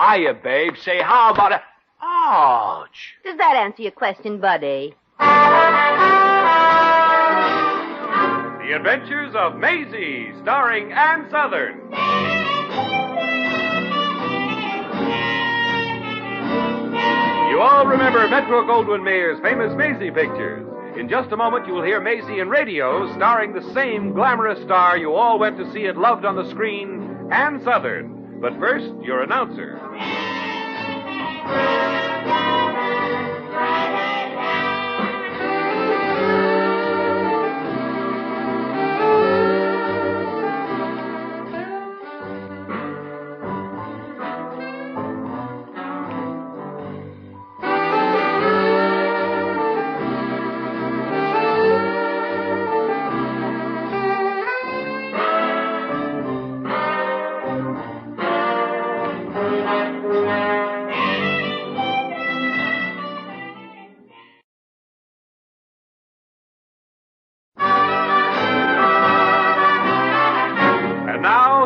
Hiya, babe. Say, how about a... Ouch. Does that answer your question, buddy? The Adventures of Maisie, starring Ann Southern. You all remember Metro-Goldwyn-Mayer's famous Maisie pictures. In just a moment, you will hear Maisie in radio, starring the same glamorous star you all went to see and loved on the screen, Ann Southern. But first, your announcer.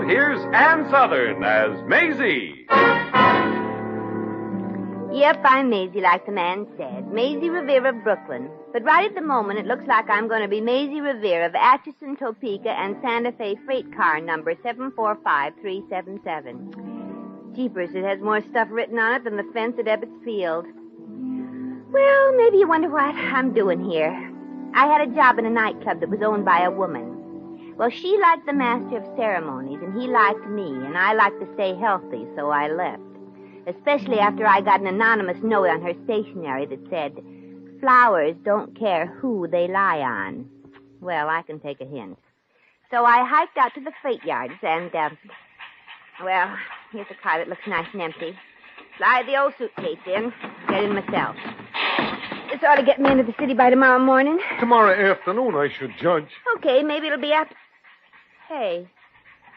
Here's Ann Southern as Maisie. Yep, I'm Maisie, like the man said. Maisie Revere of Brooklyn. But right at the moment, it looks like I'm going to be Maisie Revere of Atchison, Topeka, and Santa Fe freight car number 745377. Jeepers, it has more stuff written on it than the fence at Ebbets Field. Well, maybe you wonder what I'm doing here. I had a job in a nightclub that was owned by a woman. Well, she liked the master of ceremonies, and he liked me, and I liked to stay healthy, so I left. Especially after I got an anonymous note on her stationery that said, "Flowers don't care who they lie on." Well, I can take a hint. So I hiked out to the freight yards, and, well, here's a car that looks nice and empty. Slide the old suitcase in, get in myself. This ought to get me into the city by tomorrow morning. Tomorrow afternoon, I should judge. Okay, maybe it'll be after... Hey,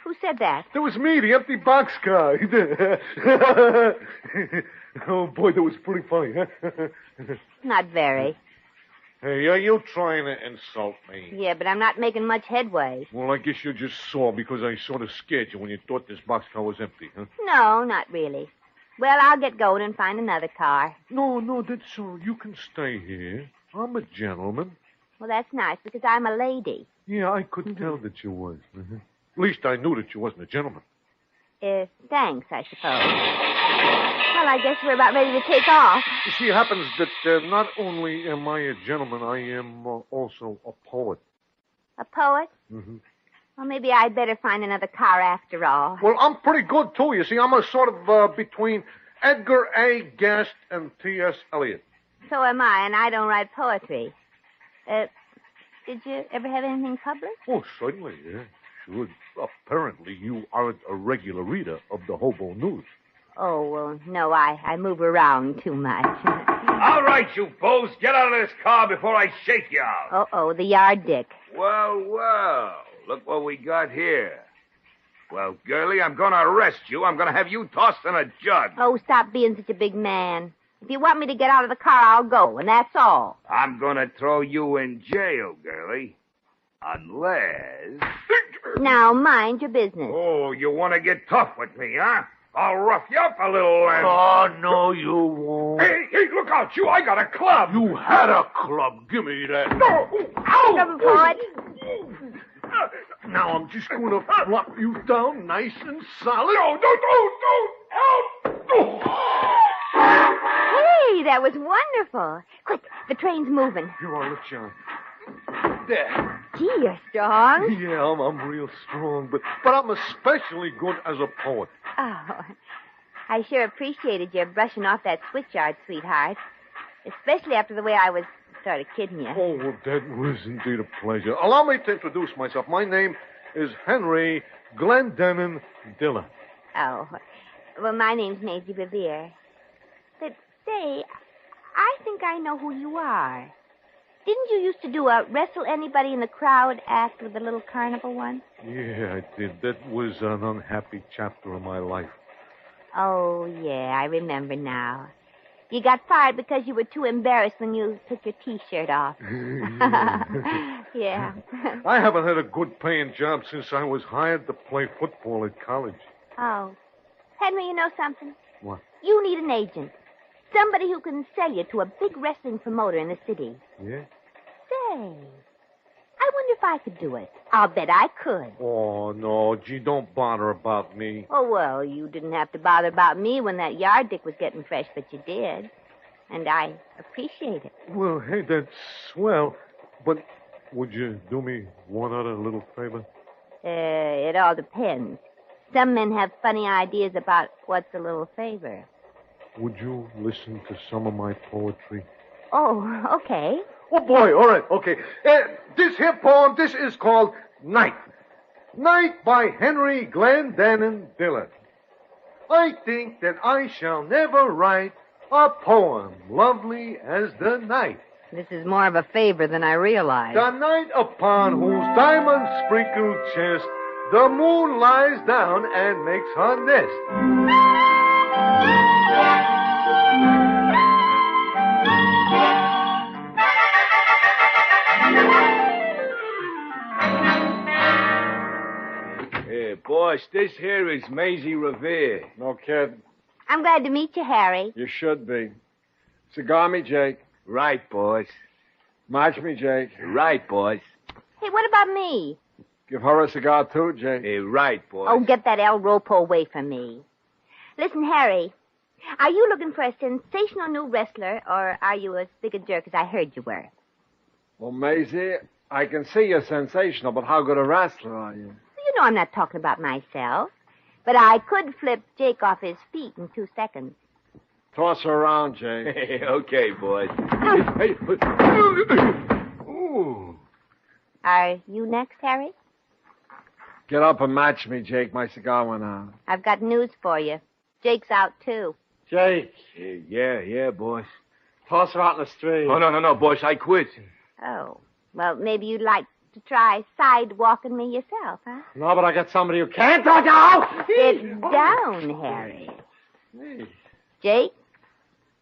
who said that? That was me, the empty boxcar. Oh, boy, that was pretty funny, huh? Not very. Hey, are you trying to insult me? Yeah, but I'm not making much headway. Well, I guess you're just sore because I sort of scared you when you thought this boxcar was empty, huh? No, not really. Well, I'll get going and find another car. No, that's all. You can stay here. I'm a gentleman. Well, that's nice, because I'm a lady. Yeah, I could tell that you was. At least I knew that you wasn't a gentleman. Thanks, I suppose. Well, I guess we're about ready to take off. You see, it happens that not only am I a gentleman, I am also a poet. A poet? Mm-hmm. Well, maybe I'd better find another car after all. Well, I'm pretty good, too. You see, I'm a sort of between Edgar A. Guest and T.S. Eliot. So am I, and I don't write poetry. Did you ever have anything published? Oh, certainly, yeah. Sure. Apparently, you aren't a regular reader of the Hobo News. Oh, well, no, I move around too much. All right, you boes, get out of this car before I shake you out. Uh-oh, the yard dick. Well, look what we got here. Well, girlie, I'm going to arrest you. I'm going to have you tossed in a jug. Oh, stop being such a big man. If you want me to get out of the car, I'll go, and that's all. I'm going to throw you in jail, girlie. Unless... Now, mind your business. Oh, you want to get tough with me, huh? I'll rough you up a little and... Oh, no, you won't. Hey, look out, you. I got a club. You had a club. Give me that. No. Ow. Come for it. Now I'm just going to flop you down nice and solid. No, don't. Help. Hey, that was wonderful. Quick, the train's moving. Here, I'll lift you on. There. Gee, you're strong. Yeah, I'm real strong, but I'm especially good as a poet. Oh, I sure appreciated your brushing off that switchyard, sweetheart. Especially after the way I was sort of kidding you. Oh, well, that was indeed a pleasure. Allow me to introduce myself. My name is Henry Glendenning Dillon. Oh, well, my name's Maisie Revere. But, say, I think I know who you are. Didn't you used to do a wrestle anybody in the crowd act with the little carnival one? Yeah, I did. That was an unhappy chapter of my life. Oh, yeah, I remember now. You got fired because you were too embarrassed when you took your T-shirt off. Yeah. I haven't had a good paying job since I was hired to play football at college. Oh. Henry, you know something? What? You need an agent. Somebody who can sell you to a big wrestling promoter in the city. Yeah? Say, I wonder if I could do it. I'll bet I could. Oh, no. Gee, don't bother about me. Oh, well, you didn't have to bother about me when that yard dick was getting fresh, but you did. And I appreciate it. Well, hey, that's swell. But would you do me one other little favor? It all depends. Some men have funny ideas about what's a little favor. Would you listen to some of my poetry? Oh, okay. Oh, boy, all right, okay. This here poem, this is called Night. Night by Henry Glendenning Dillon. I think that I shall never write a poem lovely as the night. This is more of a favor than I realized. The night upon whose diamond-sprinkled chest the moon lies down and makes her nest. Boss, this here is Maisie Revere. No kid. I'm glad to meet you, Harry. You should be. Cigar me, Jake. Right, boss. Match me, Jake. Right, boss. Hey, what about me? Give her a cigar, too, Jake. Right, boss. Oh, get that El Ropo away from me. Listen, Harry, are you looking for a sensational new wrestler, or are you as big a jerk as I heard you were? Well, Maisie, I can see you're sensational, but how good a wrestler are you? You know I'm not talking about myself, but I could flip Jake off his feet in 2 seconds. Toss her around, Jake. Okay, boss. Ooh. Are you next, Harry? Get up and match me, Jake. My cigar went out. I've got news for you. Jake's out, too. Jake. Yeah, boss. Toss her out in the street. Oh, no, boss. I quit. Oh, well, maybe you'd like to try sidewalking me yourself, huh? No, but I got somebody who can't. Out. Sit down, Harry. Jake,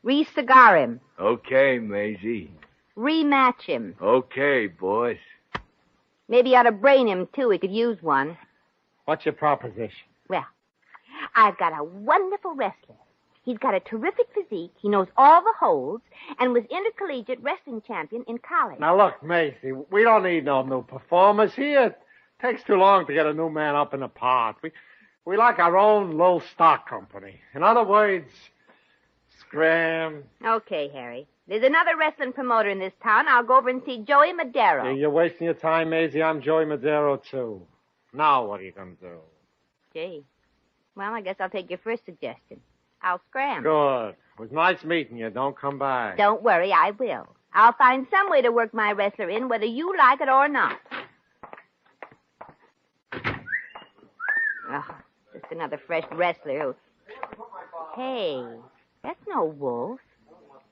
re-cigar him. Okay, Maisie. Rematch him. Okay, boss. Maybe you ought to brain him, too. He could use one. What's your proposition? Well, I've got a wonderful wrestler. He's got a terrific physique. He knows all the holds and was intercollegiate wrestling champion in college. Now, look, Maisie, we don't need no new performers here. It takes too long to get a new man up in the park. We like our own little stock company. In other words, scram. Okay, Harry. There's another wrestling promoter in this town. I'll go over and see Joey Madero. You're wasting your time, Maisie. I'm Joey Madero, too. Now what are you going to do? Gee. Well, I guess I'll take your first suggestion. I'll scram. Good. It was nice meeting you. Don't come back. Don't worry, I will. I'll find some way to work my wrestler in, whether you like it or not. Oh, just another fresh wrestler who... Hey, that's no wolf.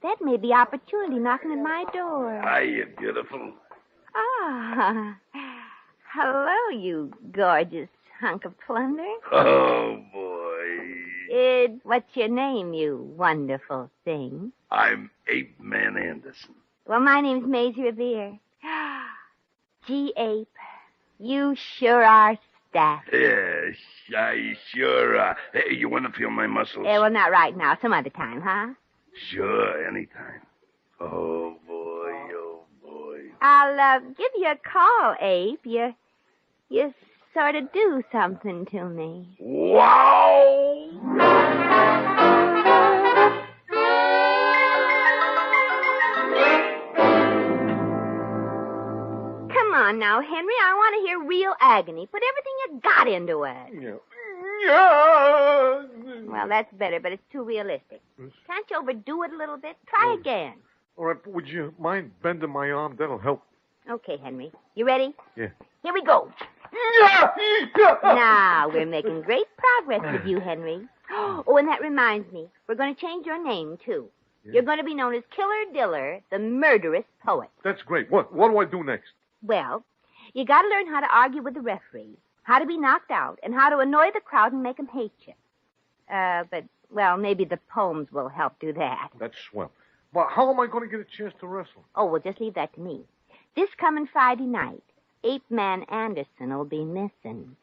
That may be opportunity knocking at my door. Hiya, beautiful. Ah, hello, you gorgeous hunk of plunder. Oh, boy. What's your name, you wonderful thing? I'm Ape Man Anderson. Well, my name's Maisie Revere. Gee, Ape, you sure are stacked. Yes, I sure are. Hey, you want to feel my muscles? Well, not right now. Some other time, huh? Sure, anytime. Oh, boy. I'll give you a call, Ape. You sort of do something to me. Wow! Come on now, Henry. I want to hear real agony. Put everything you got into it. Yeah. Well, that's better, but it's too realistic. Can't you overdo it a little bit? Try again. All right, would you mind bending my arm? That'll help. Okay, Henry. You ready? Yeah. Here we go. Yeah. Now, we're making great progress with you, Henry. Oh, and that reminds me. We're going to change your name, too. Yeah. You're going to be known as Killer Diller, the murderous poet. That's great. What do I do next? Well, you got to learn how to argue with the referee, how to be knocked out, and how to annoy the crowd and make them hate you. Well, maybe the poems will help do that. That's swell. But how am I going to get a chance to wrestle? Oh, well, just leave that to me. This coming Friday night, Ape Man Anderson will be missing.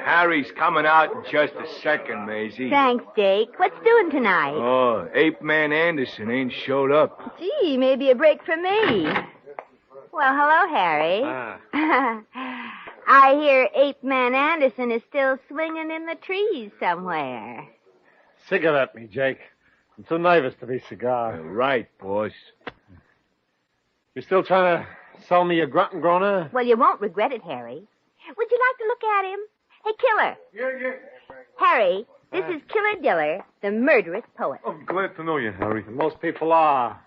Harry's coming out in just a second, Maisie. Thanks, Jake. What's doing tonight? Oh, Ape Man Anderson ain't showed up. Gee, maybe a break for me. Well, hello, Harry. I hear Ape Man Anderson is still swinging in the trees somewhere. Cigarette me, Jake. I'm too nervous to be cigar. Right, boss. You still trying to sell me a grunt and groaner? Well, you won't regret it, Harry. Would you like to look at him? Hey, Killer. Yeah. Harry, this is Killer Diller, the murderous poet. I'm glad to know you, Harry. Most people are.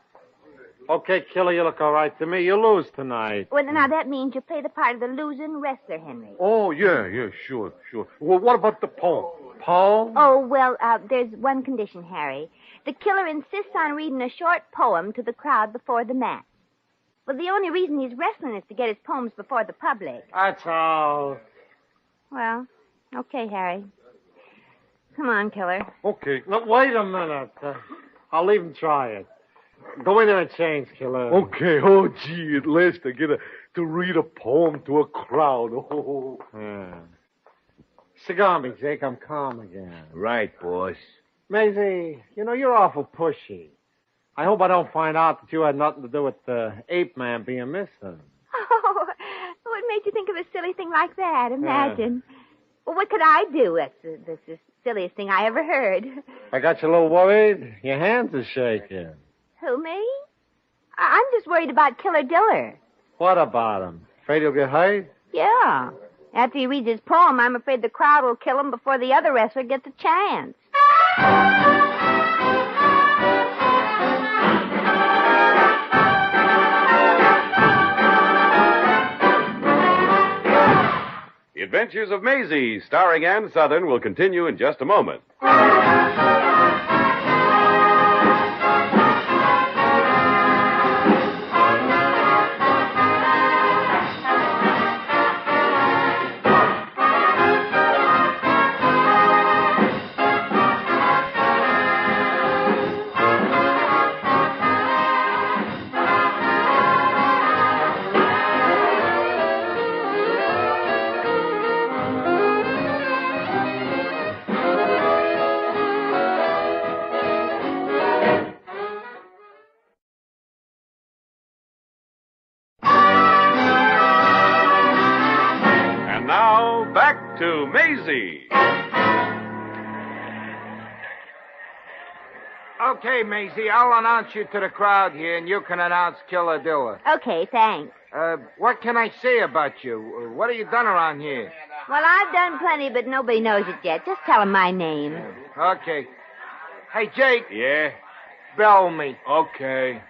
Okay, Killer, you look all right to me. You lose tonight. Well, now that means you play the part of the losing wrestler, Henry. Oh, yeah, sure. Well, what about the poem? Poem? Oh, well, there's one condition, Harry. The killer insists on reading a short poem to the crowd before the match. Well, the only reason he's wrestling is to get his poems before the public. That's all. Well, okay, Harry. Come on, Killer. Okay. No, wait a minute. I'll even try it. Go in there and change, Killer. Okay. Oh, gee, at last I get to read a poem to a crowd. Oh. Yeah. Cigar me, Jake. I'm calm again. Right, boss. Maisie, you're awful pushy. I hope I don't find out that you had nothing to do with the ape man being missing. Oh, what made you think of a silly thing like that? Imagine. Well, what could I do? That's the silliest thing I ever heard. I got you a little worried. Your hands are shaking. Who, me? I'm just worried about Killer Diller. What about him? Afraid he'll get hurt? Yeah. After he reads his poem, I'm afraid the crowd will kill him before the other wrestler gets a chance. The Adventures of Maisie, starring Ann Southern, will continue in just a moment. And now, back to Maisie. Okay, Maisie, I'll announce you to the crowd here, and you can announce Killer Diller. Okay, thanks. What can I say about you? What have you done around here? Well, I've done plenty, but nobody knows it yet. Just tell him my name. Okay. Hey, Jake. Yeah? Bell me. Okay.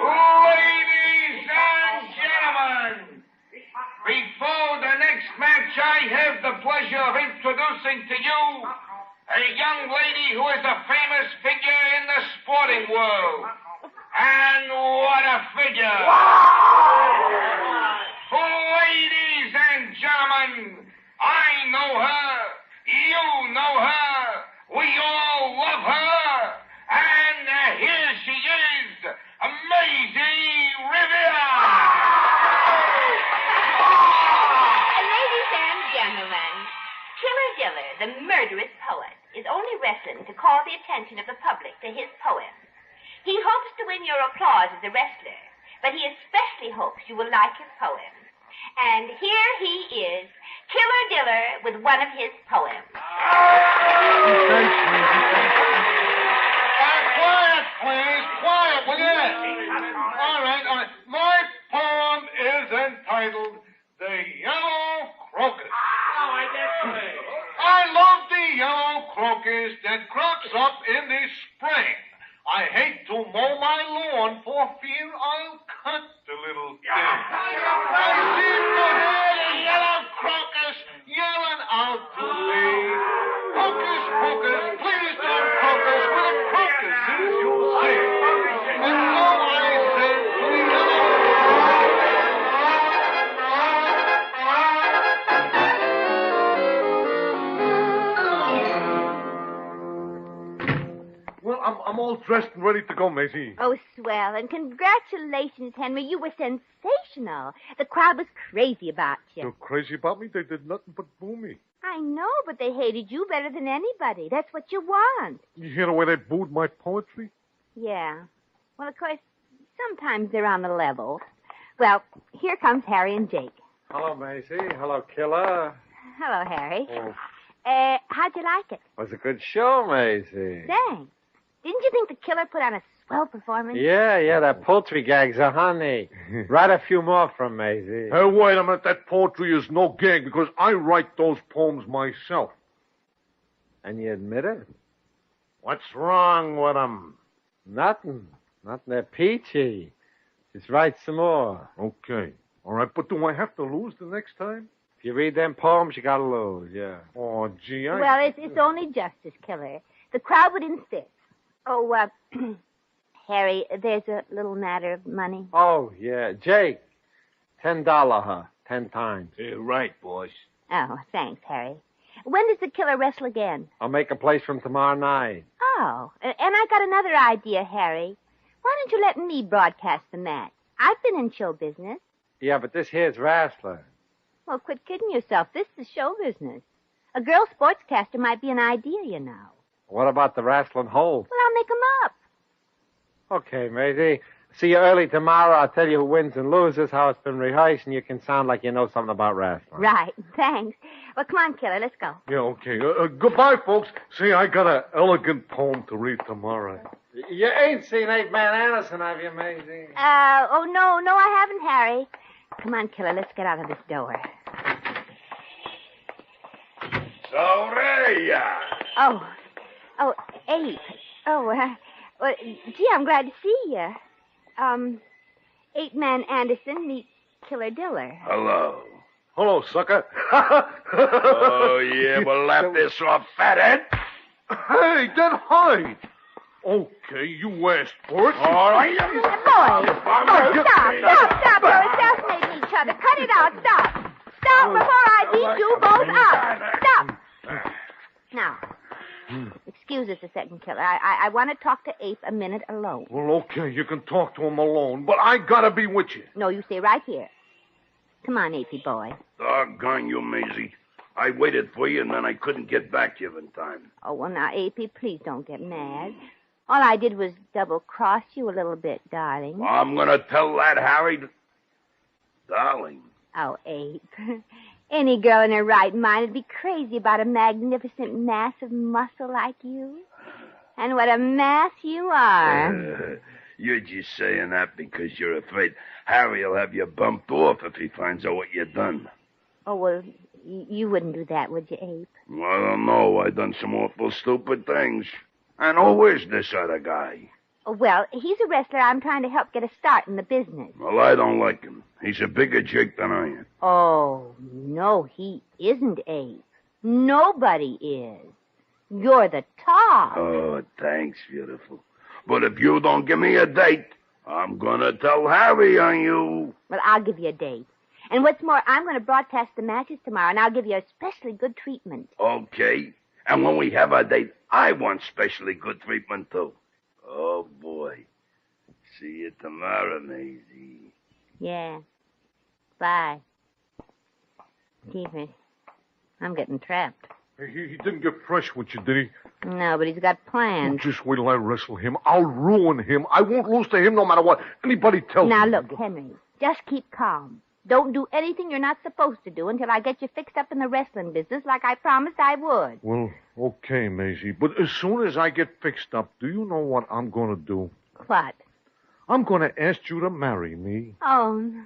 Ladies and gentlemen, before the next match, I have the pleasure of introducing to you a young lady who is a famous figure in the sporting world. And what a figure! Ladies and gentlemen, I know her. You know her. We all love her. And here she is, Maisie Rivera. Ladies and gentlemen, Killer Diller, the murderous poet, is only wrestling to call the attention of the public to his poem. He hopes to win your applause as a wrestler, but he especially hopes you will like his poem. And here he is, Killer Diller, with one of his poems. Quiet, please. Quiet, will you? All right. My poem is entitled The Yellow Crocus. I love the yellow crocus that crops up in the spring. I hate to mow my lawn for fear I'll cut the little thing. I seem to hear the yellow crocus yelling out to me. Hocus pocus, please don't crocus with a crocus is you sing. And so I said to the yellow Well, I'm all dressed and ready to go, Maisie. Oh, swell. And congratulations, Henry. You were sensational. The crowd was crazy about you. They're crazy about me? They did nothing but boo me. I know, but they hated you better than anybody. That's what you want. You hear the way they booed my poetry? Yeah. Well, of course, sometimes they're on the level. Well, here comes Harry and Jake. Hello, Maisie. Hello, Killer. Hello, Harry. Oh. How'd you like it? Was a good show, Maisie. Thanks. Didn't you think the Killer put on a swell performance? Yeah, that poultry gag's a honey. Write a few more from Maisie. Hey, wait a minute. That poetry is no gag because I write those poems myself. And you admit it? What's wrong with them? Nothing. They're peachy. Just write some more. Okay. All right, but do I have to lose the next time? If you read them poems, you gotta lose, yeah. Oh, gee, Well, it's only justice, Killer. The crowd would insist. Oh, Harry, there's a little matter of money. Oh, yeah. Jake, $10, huh? 10 times. Yeah, right, boss. Oh, thanks, Harry. When does the Killer wrestle again? I'll make a place from tomorrow night. Oh, and I got another idea, Harry. Why don't you let me broadcast the match? I've been in show business. Yeah, but this here's wrestler. Well, quit kidding yourself. This is show business. A girl sportscaster might be an idea, you know. What about the wrestling hold? Well, I'll make 'em up. Okay, Maisie. See you early tomorrow. I'll tell you who wins and loses, how it's been rehearsed, and you can sound like you know something about wrestling. Right. Thanks. Well, come on, Killer. Let's go. Yeah, okay. Goodbye, folks. See, I got an elegant poem to read tomorrow. You ain't seen 8-Man Anderson, have you, Maisie? Oh, no, I haven't, Harry. Come on, Killer. Let's get out of this door. So there you are. Oh, Abe. Oh, well, gee, I'm glad to see you. 8-Man Anderson meet Killer Diller. Hello. Hello, sucker. Oh, yeah, we'll laugh this off, fathead. Hey, then hide. Okay, you asked for it. All right. Stop. You're assassinating each other. Cut it out. Stop before I beat you both up. Stop. Now, excuse us a second, Killer. I want to talk to Ape a minute alone. Well, okay, you can talk to him alone, but I gotta be with you. No, you stay right here. Come on, Apey boy. Doggone you, Maisie. I waited for you, and then I couldn't get back to you in time. Oh, well, now, Apey, please don't get mad. All I did was double-cross you a little bit, darling. I'm going to tell that Harry... Darling. Oh, Ape. Any girl in her right mind would be crazy about a magnificent mass of muscle like you. And what a mass you are. You're just saying that because you're afraid Harry'll have you bumped off if he finds out what you done. Oh, well, you wouldn't do that, would you, Ape? Well, I don't know. I done some awful stupid things. And who is this other guy? Oh, well, he's a wrestler I'm trying to help get a start in the business. Well, I don't like him. He's a bigger jerk than I am. Oh, no, he isn't, Ape. Nobody is. You're the top. Oh, thanks, beautiful. But if you don't give me a date, I'm going to tell Harry on you. Well, I'll give you a date. And what's more, I'm going to broadcast the matches tomorrow, and I'll give you especially good treatment. Okay. And when we have our date, I want specially good treatment, too. Oh, boy. See you tomorrow, Maisie. Yeah. Bye. Jeepers. I'm getting trapped. He didn't get fresh with you, did he? No, but he's got plans. Just wait till I wrestle him. I'll ruin him. I won't lose to him no matter what anybody tells me. Now, look, Henry, just keep calm. Don't do anything you're not supposed to do until I get you fixed up in the wrestling business like I promised I would. Well, okay, Maisie. But as soon as I get fixed up, do you know what I'm going to do? What? I'm going to ask you to marry me. Oh, no.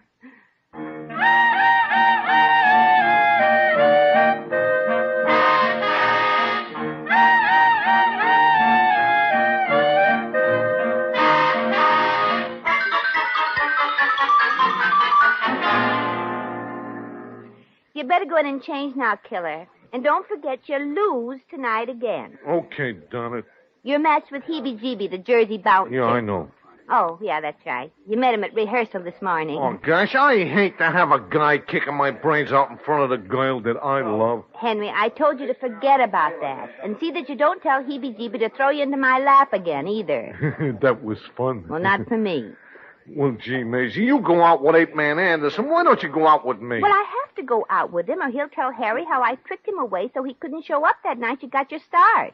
You better go in and change now, Killer. And don't forget you lose tonight again. Okay, darn it. Your match with Heebie-Jeebie, the Jersey bouncer. Yeah, I know. Oh, yeah, that's right. You met him at rehearsal this morning. Oh, gosh, I hate to have a guy kicking my brains out in front of the girl that I love. Henry, I told you to forget about that. And see that you don't tell Heebie-Jeebie to throw you into my lap again, either. That was fun. Well, not for me. Well, gee, Maisie, you go out with Ape Man Anderson. Why don't you go out with me? Well, I have to go out with him, or he'll tell Harry how I tricked him away so he couldn't show up that night you got your start.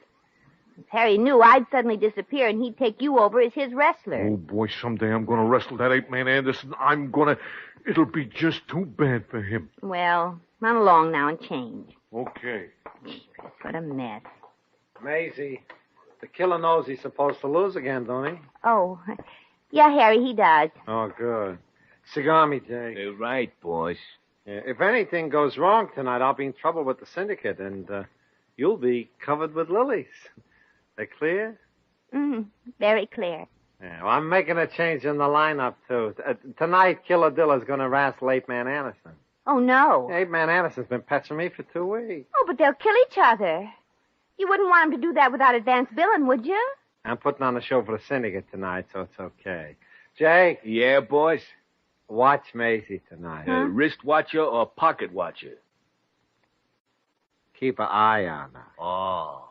If Harry knew I'd suddenly disappear and he'd take you over as his wrestler. Oh, boy, someday I'm going to wrestle that Ape Man Anderson. It'll be just too bad for him. Well, run along now and change. Okay. What a mess. Maisie, the killer knows he's supposed to lose again, don't he? Oh, yeah, Harry, he does. Oh, good. Cigar me, Jake. You're right, boss. Yeah, if anything goes wrong tonight, I'll be in trouble with the syndicate, and you'll be covered with lilies. They clear? Very clear. Yeah, well, I'm making a change in the lineup, too. Tonight, Killer Dilla's going to wrestle Ape Man Anderson. Oh, no. Ape Man Anderson's been pestering me for 2 weeks. Oh, but they'll kill each other. You wouldn't want him to do that without advance billing, would you? I'm putting on a show for the syndicate tonight, so it's okay. Jake, Yeah, boss? watch Maisie tonight. Huh? Wrist watcher or pocket watcher? Keep an eye on her. Oh,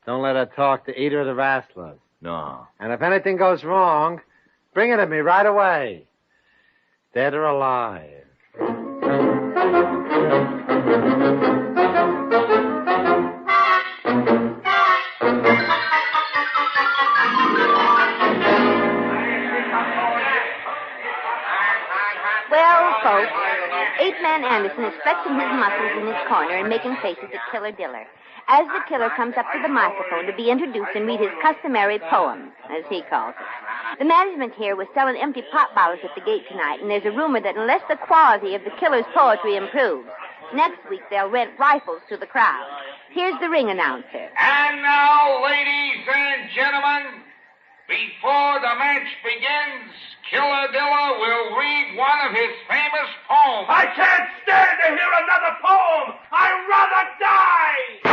Don't let her talk to either of the wrestlers. no. And if anything goes wrong, bring it to me right away. Dead or alive. Well, folks, Ape Man Anderson is flexing his muscles in his corner and making faces at Killer Diller as the killer comes up to the microphone to be introduced and read his customary poem, as he calls it. The management here was selling empty pop bottles at the gate tonight, and there's a rumor that unless the quality of the killer's poetry improves, next week they'll rent rifles to the crowd. Here's the ring announcer. And now, ladies and gentlemen, before the match begins, Killer Diller will read one of his famous poems. I can't stand to hear another poem. I'd rather die.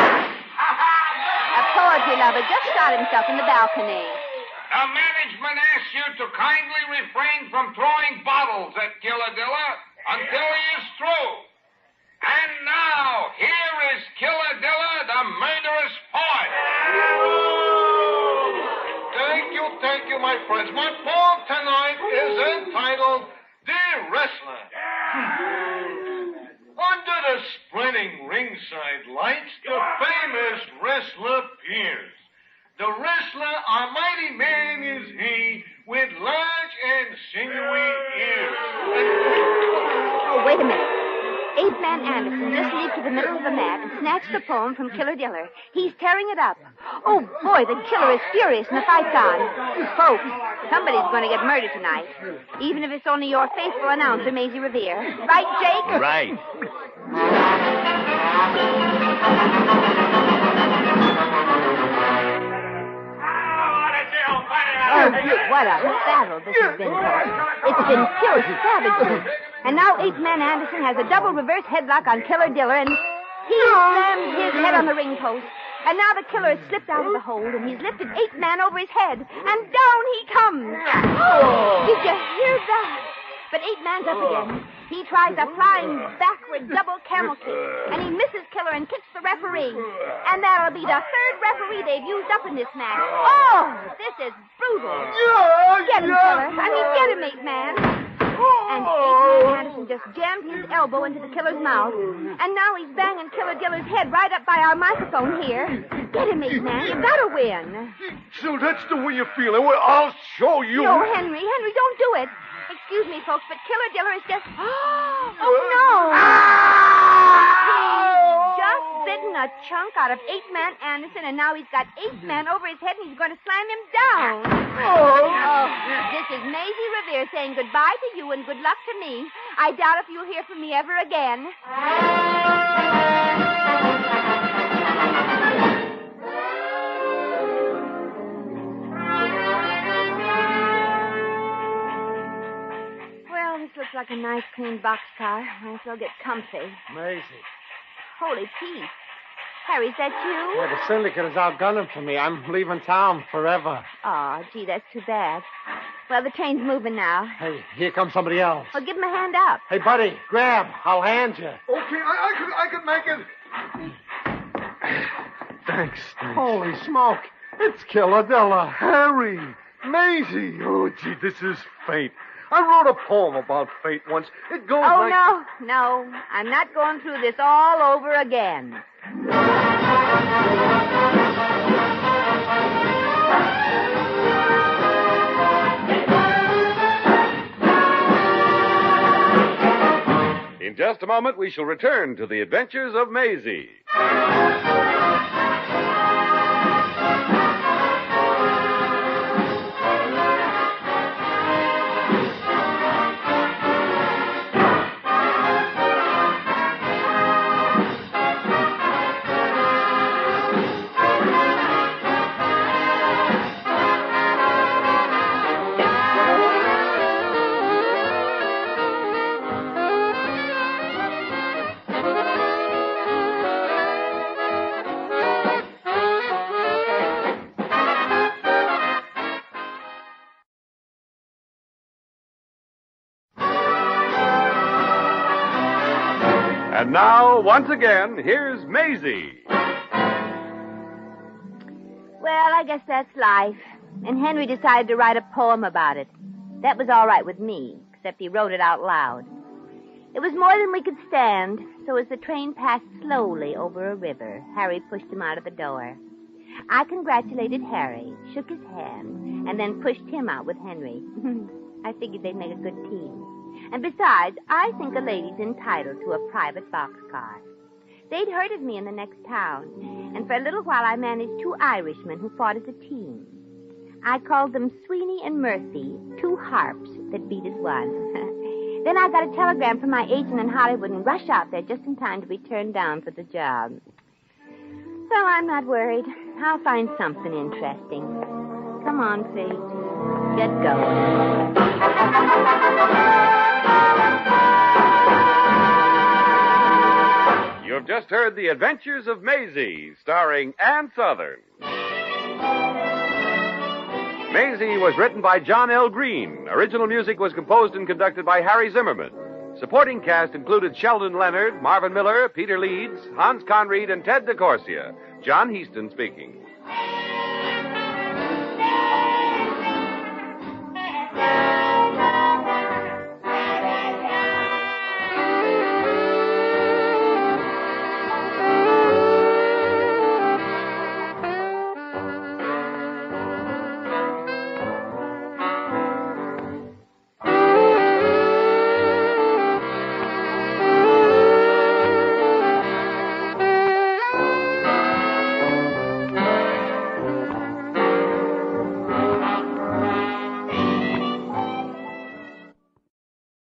A poetry lover just shot himself in the balcony. The management asks you to kindly refrain from throwing bottles at Killer Diller until he is through. And now, here is Killer Diller, the murderous poet. Thank you, my friends. My poem tonight is entitled Dear Wrestler. Under the spreading ringside lights, the famous wrestler appears. The wrestler, a mighty man is he, with large and sinewy ears. Oh, wait a minute. Ape Man Anderson just leaped to the middle of the mat and snatched the poem from Killer Diller. He's tearing it up. Oh, boy, the killer is furious and the fight's on. Folks, somebody's going to get murdered tonight, even if it's only your faithful announcer, Maisie Revere. Right, Jake? Right. Oh, what a battle this has been, folks. It's been pure savagery. And now Ape Man Anderson has a double reverse headlock on Killer Diller, and he slams his head on the ring post. And now the killer has slipped out of the hold, and he's lifted Ape Man over his head, and down he comes. Oh, did you hear that? But Ape Man's up again. He tries a flying backward double camel kick, and he misses Killer and kicks the referee. And that'll be the third referee they've used up in this match. Oh, this is brutal. Get him, Killer. Get him, Ape Man. And Ape Man Anderson just jammed his elbow into the killer's mouth. And now he's banging Killer Diller's head right up by our microphone here. Get him, Ape Man. You've got to win. So that's the way you're feeling. Well, I'll show you. No, Henry, don't do it. Excuse me, folks, but Killer Diller is just... Oh, no. He's just bitten a chunk out of Ape Man Anderson, and now he's got Ape Man over his head, and he's going to slam him down. Oh, this is Maisie Revere saying goodbye to you and good luck to me. I doubt if you'll hear from me ever again. This looks like a nice, clean boxcar. Might as well get comfy. Maisie. Holy Pete. Harry, is that you? Yeah, the syndicate is out gunning for me. I'm leaving town forever. Oh, gee, that's too bad. Well, the train's moving now. Hey, here comes somebody else. Well, give him a hand up. Hey, buddy, grab. I'll hand you. Okay, I could make it. Thanks. Holy smoke. It's Killadilla. Harry, Maisie. Oh, gee, this is fate. I wrote a poem about fate once. It goes like... No. I'm not going through this all over again. In just a moment, we shall return to the adventures of Maisie. And now, once again, here's Maisie. Well, I guess that's life. And Henry decided to write a poem about it. That was all right with me, except he wrote it out loud. It was more than we could stand, so as the train passed slowly over a river, Harry pushed him out of the door. I congratulated Harry, shook his hand, and then pushed him out with Henry. I figured they'd make a good team. And besides, I think a lady's entitled to a private boxcar. They'd heard of me in the next town, and for a little while I managed 2 Irishmen who fought as a team. I called them Sweeney and Murphy, 2 harps that beat as one. Then I got a telegram from my agent in Hollywood and rushed out there just in time to be turned down for the job. So I'm not worried. I'll find something interesting. Come on, Fate. Get going. You have just heard The Adventures of Maisie, starring Ann Sothern. Maisie was written by John L. Green. Original music was composed and conducted by Harry Zimmerman. Supporting cast included Sheldon Leonard, Marvin Miller, Peter Leeds, Hans Conried, and Ted DeCorsia. John Heaston speaking.